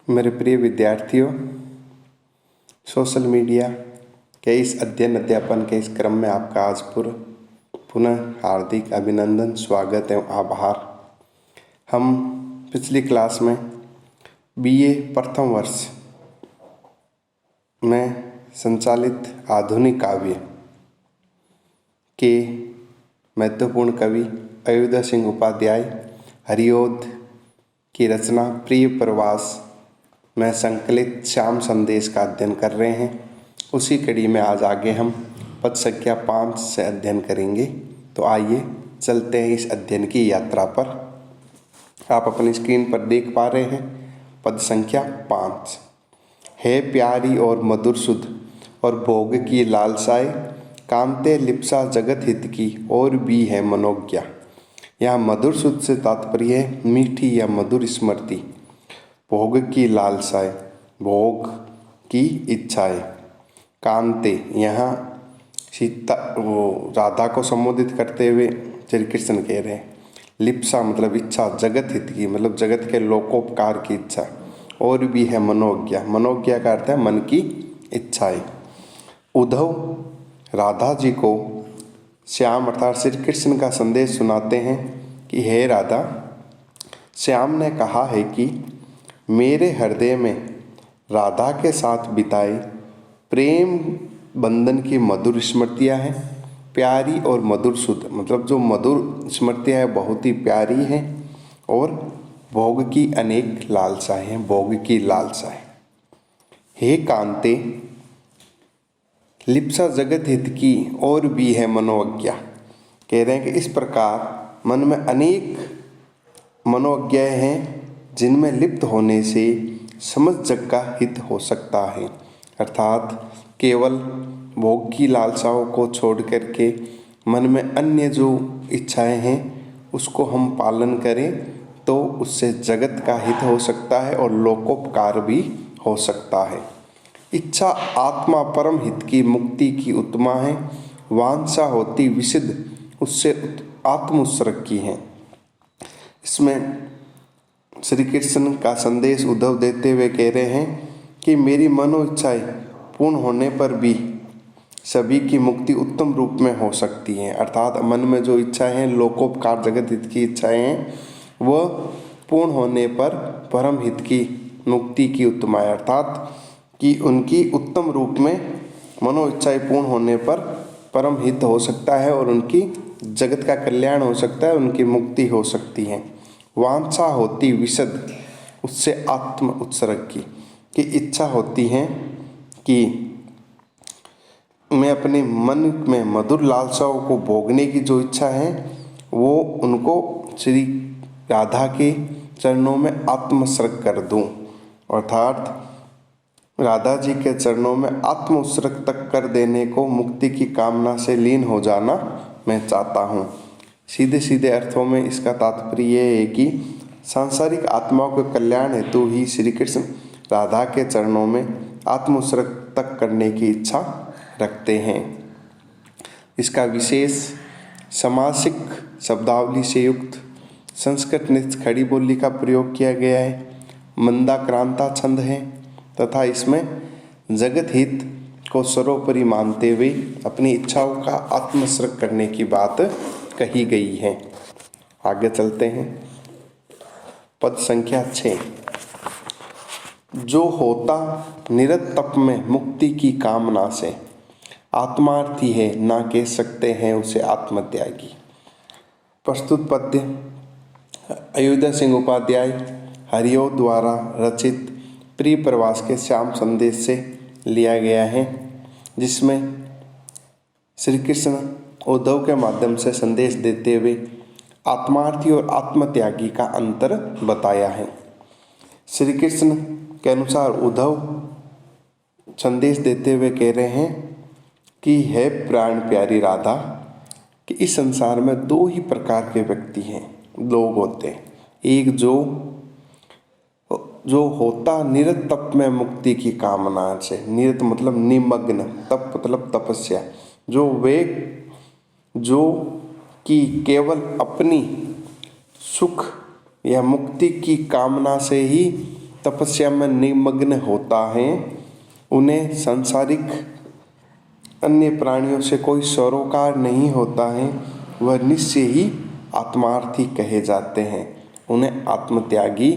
मेरे प्रिय विद्यार्थियों, सोशल मीडिया के इस अध्ययन अध्यापन के इस क्रम में आपका आज पुनः हार्दिक अभिनंदन, स्वागत एवं आभार। हम पिछली क्लास में बीए प्रथम वर्ष में संचालित आधुनिक काव्य के महत्वपूर्ण कवि अयोध्या सिंह उपाध्याय हरिओद की रचना प्रिय प्रवास में संकलित श्याम संदेश का अध्ययन कर रहे हैं। उसी कड़ी में आज आगे हम पद संख्या 5 से अध्ययन करेंगे। तो आइए चलते हैं इस अध्ययन की यात्रा पर। आप अपनी स्क्रीन पर देख पा रहे हैं पद संख्या 5। है प्यारी और मधुर सुध और भोग की लालसाए, कांते लिप्सा जगत हित की और भी है मनोज्ञा। यहाँ मधुर सुध से तात्पर्य है मीठी या मधुर स्मृति। भोग की लालसाएं, भोग की इच्छाएं। कांते, यहाँ सीता राधा को संबोधित करते हुए श्री कृष्ण कह रहे हैं। लिप्सा मतलब इच्छा, जगत हित की मतलब जगत के लोकोपकार की इच्छा, और भी है मनोज्ञा। मनोज्ञा का अर्थ है मन की इच्छाएं। उद्धव राधा जी को श्याम अर्थात श्री कृष्ण का संदेश सुनाते हैं कि हे राधा, श्याम ने कहा है कि मेरे हृदय में राधा के साथ बिताए प्रेम बंधन की मधुर स्मृतियाँ हैं। प्यारी और मधुर सुध मतलब जो मधुर स्मृतियाँ हैं बहुत ही प्यारी हैं, और भोग की अनेक लालसाएं हैं, भोग की लालसाएं। हे कांते लिप्सा जगत हित की और भी है मनोज्ञा। कह रहे हैं कि इस प्रकार मन में अनेक मनोज्ञाएं हैं जिनमें लिप्त होने से समझ जग का हित हो सकता है। अर्थात केवल भोग की लालसाओं को छोड़ करके मन में अन्य जो इच्छाएं हैं उसको हम पालन करें तो उससे जगत का हित हो सकता है और लोकोपकार भी हो सकता है। इच्छा आत्मा परम हित की मुक्ति की उत्तमा है। वांछा होती विसिद्ध उससे आत्म उत्सर्ग की है। इसमें श्री कृष्ण का संदेश उद्धव देते हुए कह रहे हैं कि मेरी मनो इच्छाएं पूर्ण होने पर भी सभी की मुक्ति उत्तम रूप में हो सकती है। अर्थात मन में जो इच्छाएं हैं, लोकोपकार जगत हित की इच्छाएं हैं, वह पूर्ण होने पर परम हित की मुक्ति की उत्तम है। अर्थात कि उनकी उत्तम रूप में मनो इच्छाएं पूर्ण होने पर परम हित हो सकता है और उनकी जगत का कल्याण हो सकता है, उनकी मुक्ति हो सकती है। वांछा होती विशद उससे आत्म उत्सर्ग की इच्छा होती है कि मैं अपने मन में मधुर लालसाओं को भोगने की जो इच्छा है वो उनको श्री राधा के चरणों में आत्मोत्सर्ग कर दूं। अर्थात राधा जी के चरणों में आत्म उत्सर्ग तक कर देने को मुक्ति की कामना से लीन हो जाना मैं चाहता हूँ। सीधे सीधे अर्थों में इसका तात्पर्य यह है कि सांसारिक आत्माओं के कल्याण हेतु ही श्री कृष्ण राधा के चरणों में आत्म उत्सर्ग तक करने की इच्छा रखते हैं। इसका विशेष समासिक शब्दावली से युक्त संस्कृत नित्य खड़ी बोली का प्रयोग किया गया है। मंदाक्रांता छंद है तथा इसमें जगत हित को सर्वोपरि मानते हुए अपनी इच्छाओं का आत्मोत्सर्ग करने की बात कही गई है। आगे चलते हैं। पद संख्या 6। जो होता निरत तप में मुक्ति की कामना से, आत्मार्थी है ना कह सकते हैं उसे आत्मत्यागी। प्रस्तुत पद्य अयोध्या सिंह उपाध्याय हरिओद द्वारा रचित प्रिय प्रवास के श्याम संदेश से लिया गया है, जिसमें श्री कृष्ण उद्धव के माध्यम से संदेश देते हुए आत्मार्थी और आत्मत्यागी का अंतर बताया है। श्री कृष्ण के अनुसार उद्धव संदेश देते हुए कह रहे हैं कि है प्राण प्यारी राधा, कि इस संसार में दो ही प्रकार के व्यक्ति हैं, लोग होते हैं। एक जो होता निरत तप में मुक्ति की कामना से, निरत मतलब निमग्न, तप मतलब तपस्या, जो कि केवल अपनी सुख या मुक्ति की कामना से ही तपस्या में निमग्न होता है, उन्हें सांसारिक अन्य प्राणियों से कोई सरोकार नहीं होता है, वह निश्चय ही आत्मार्थी कहे जाते हैं, उन्हें आत्मत्यागी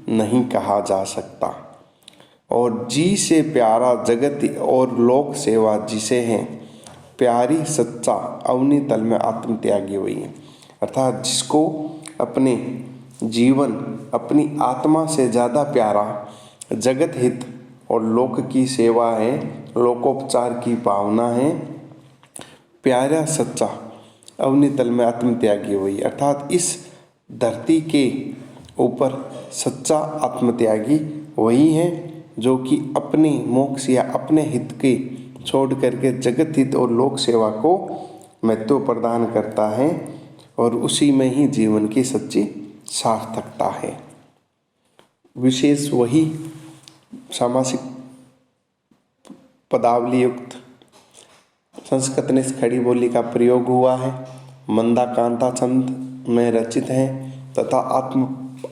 नहीं कहा जा सकता। और जी से प्यारा जगत और लोक सेवा जिसे है प्यारी सच्चा अवनी तल में आत्मत्यागी हुई है। अर्थात जिसको अपने जीवन अपनी आत्मा से ज़्यादा प्यारा जगत हित और लोक की सेवा है, लोकोपचार की भावना है, प्यारा सच्चा अवनी तल में आत्मत्यागी हुई। अर्थात इस धरती के ऊपर सच्चा आत्मत्यागी वही है जो कि अपने मोक्ष या अपने हित के छोड़ करके जगत हित और लोक सेवा को महत्व प्रदान करता है और उसी में ही जीवन की सच्ची सार्थकता है। विशेष वही सामासिक पदावली युक्त संस्कृत निष्ठ खड़ी बोली का प्रयोग हुआ है, मंदाकांता छंद में रचित है तथा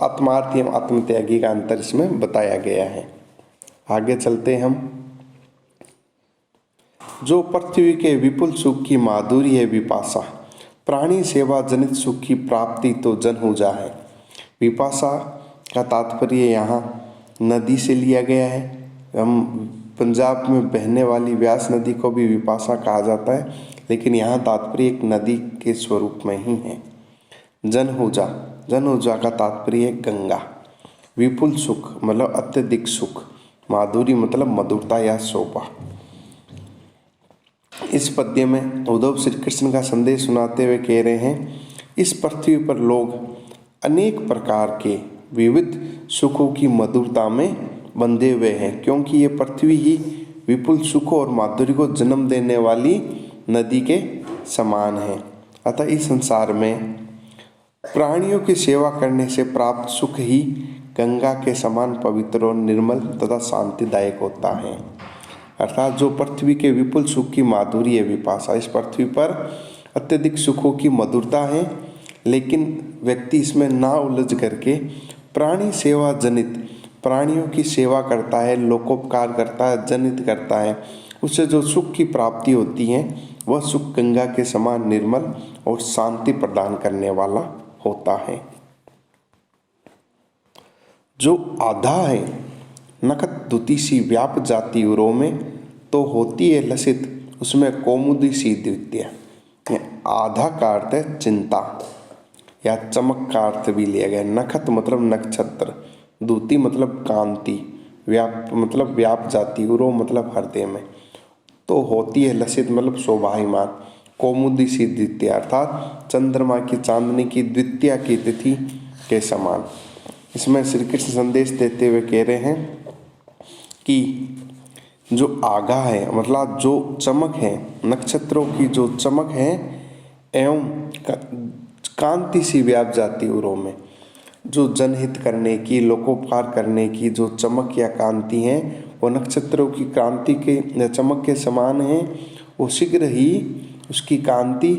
आत्मार्थी एवं आत्मत्यागी का अंतर इसमें बताया गया है। आगे चलते हम। जो पृथ्वी के विपुल सुख की माधुरी है विपाशा, प्राणी सेवा जनित सुख की प्राप्ति तो जनहुजा है। विपाशा का तात्पर्य यहाँ नदी से लिया गया है। हम पंजाब में बहने वाली व्यास नदी को भी विपाशा कहा जाता है, लेकिन यहाँ तात्पर्य एक नदी के स्वरूप में ही है। जनहुजा, जनहुजा का तात्पर्य है गंगा। विपुल सुख मतलब अत्यधिक सुख, माधुरी मतलब मधुरता या शोभा। इस पद्य में उद्धव श्री कृष्ण का संदेश सुनाते हुए कह रहे हैं, इस पृथ्वी पर लोग अनेक प्रकार के विविध सुखों की मधुरता में बंधे हुए हैं, क्योंकि ये पृथ्वी ही विपुल सुख और माधुरी को जन्म देने वाली नदी के समान है। अतः इस संसार में प्राणियों की सेवा करने से प्राप्त सुख ही गंगा के समान पवित्र और निर्मल तथा शांतिदायक होता है। अर्थात जो पृथ्वी के विपुल सुख की माधुरी है विपाशा, इस पृथ्वी पर अत्यधिक सुखों की मधुरता है, लेकिन व्यक्ति इसमें ना उलझ करके प्राणी सेवा जनित प्राणियों की सेवा करता है, लोकोपकार करता है, जनित करता है, उससे जो सुख की प्राप्ति होती है वह सुख गंगा के समान निर्मल और शांति प्रदान करने वाला होता है। जो आधा है नखत दुति सी व्याप जाती उरो में, तो होती है लसित उसमें कौमुदी सी द्वितीय। आधा का अर्थ है चिंता या चमक का अर्थ भी लिया गया। नखत मतलब नक्षत्र, दूती मतलब कांति, व्याप मतलब व्याप जाती, उरो मतलब हृदय में, तो होती है लसित मतलब शोभायमान, कौमुदी सी द्वितीय अर्थात चंद्रमा की चांदनी की द्वितीय की तिथि के समान। इसमें श्री कृष्ण संदेश देते हुए कह रहे हैं कि जो आगा है मतलब जो चमक है, नक्षत्रों की जो चमक है एवं कांति सी व्याप जाती उरों में, जो जनहित करने की, लोकोपकार करने की जो चमक या कांति है वो नक्षत्रों की क्रांति के चमक के समान है। वो शीघ्र ही उसकी कांति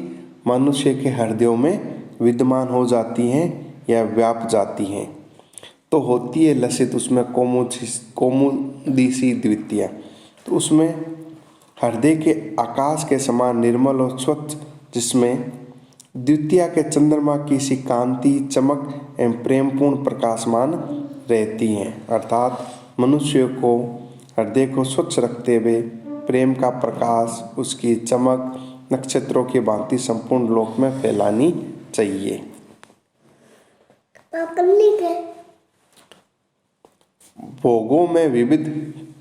मनुष्य के हृदयों में विद्यमान हो जाती हैं या व्याप जाती हैं, तो होती है लसित उसमें कौमुदी सी द्वितीय, तो उसमें हृदय के आकाश के समान निर्मल और स्वच्छ, जिसमें द्वितीय के चंद्रमा की सी कांति, चमक एवं प्रेमपूर्ण प्रकाशमान रहती हैं। अर्थात मनुष्य को हृदय को स्वच्छ रखते हुए प्रेम का प्रकाश, उसकी चमक नक्षत्रों की भांति संपूर्ण लोक में फैलानी चाहिए। भोगों में विविध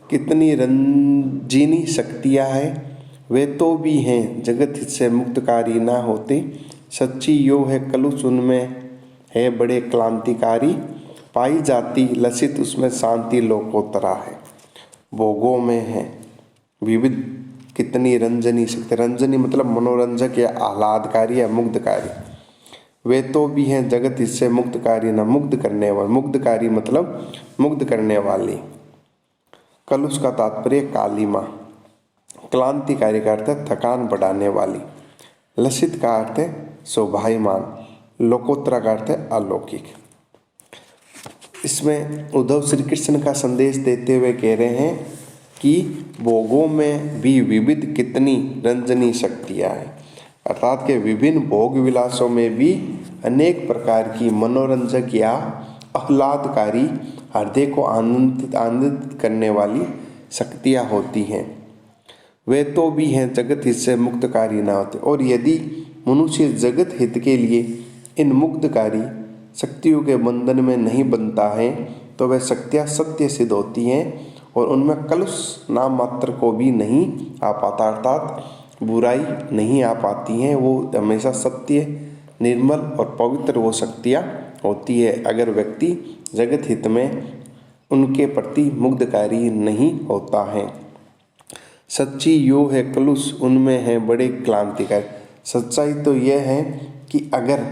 कितनी रंजीनी शक्तियां हैं, वे तो भी हैं जगत हित से मुक्तकारी ना होते। सच्ची यो है कलुष उनमें है बड़े क्रांतिकारी, पाई जाती लसित उसमें शांति लोकोत्तरा है। भोगों में है विविध कितनी रंजनी शक्ति, रंजनी मतलब मनोरंजक या आह्लादकारी या मुग्धकारी, वे तो भी हैं जगत इससे मुक्तकारी न मुग्ध करने वाले, मुग्धकारी मतलब मुग्ध करने वाली। कलुष का तात्पर्य कालिमा, क्रांतिकारी का अर्थ है थकान बढ़ाने वाली, लसित का अर्थ है शोभायमान, लोकोत्तरा का अर्थ है अलौकिक। इसमें उद्धव श्री कृष्ण का संदेश देते हुए कह रहे हैं कि भोगों में भी विविध कितनी रंजनी शक्तियाँ हैं, अर्थात के विभिन्न भोग विलासों में भी अनेक प्रकार की मनोरंजक या आह्लादकारी हृदय को आनंदित करने वाली शक्तियाँ होती हैं। वे तो भी हैं जगत हित से मुक्तकारी ना होते, और यदि मनुष्य जगत हित के लिए इन मुक्तकारी शक्तियों के बंधन में नहीं बनता है तो वह शक्तियाँ सत्य सिद्ध होती हैं और उनमें कलुष नाम मात्र को भी नहीं आ पाता, अर्थात बुराई नहीं आ पाती हैं। वो हमेशा सत्य, निर्मल और पवित्र वो शक्तियाँ होती है अगर व्यक्ति जगत हित में उनके प्रति मुग्धकारी नहीं होता है। सच्ची यो है कलुष उनमें है बड़े क्लांतिकारी। सच्चाई तो यह है कि अगर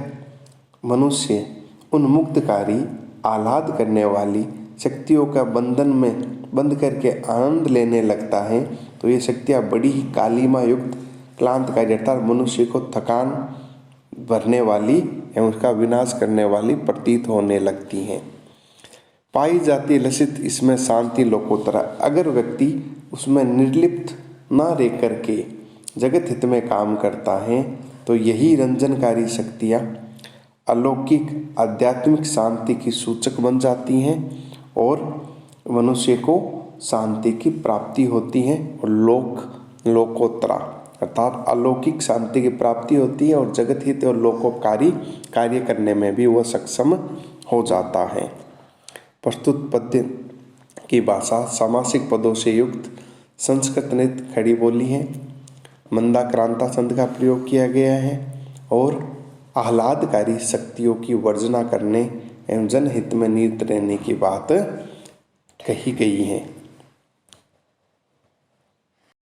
मनुष्य उन मुक्तकारी आह्लाद करने वाली शक्तियों का बंधन में बंद करके आनंद लेने लगता है तो ये शक्तियाँ बड़ी ही कालिमा युक्त क्लांतकारी अर्थात मनुष्य को थकान भरने वाली एवं उसका विनाश करने वाली प्रतीत होने लगती हैं। पाई जाती लसित इसमें शांति लोकोत्तरा। अगर व्यक्ति उसमें निर्लिप्त न रह करके जगत हित में काम करता है तो यही रंजनकारी शक्तियाँ अलौकिक आध्यात्मिक शांति की सूचक बन जाती हैं और मनुष्य को शांति की प्राप्ति होती है और लोकोत्तरा अर्थात अलौकिक शांति की प्राप्ति होती है और जगत हित और लोकोपकारी कार्य करने में भी वह सक्षम हो जाता है। प्रस्तुत पद्य की भाषा समासिक पदों से युक्त संस्कृत नृत्य खड़ी बोली है। मंदाक्रांता छंद का प्रयोग किया गया है और आह्लादकारी शक्तियों की वर्जना करने एवं जनहित में निरत रहने की बात कही गई है।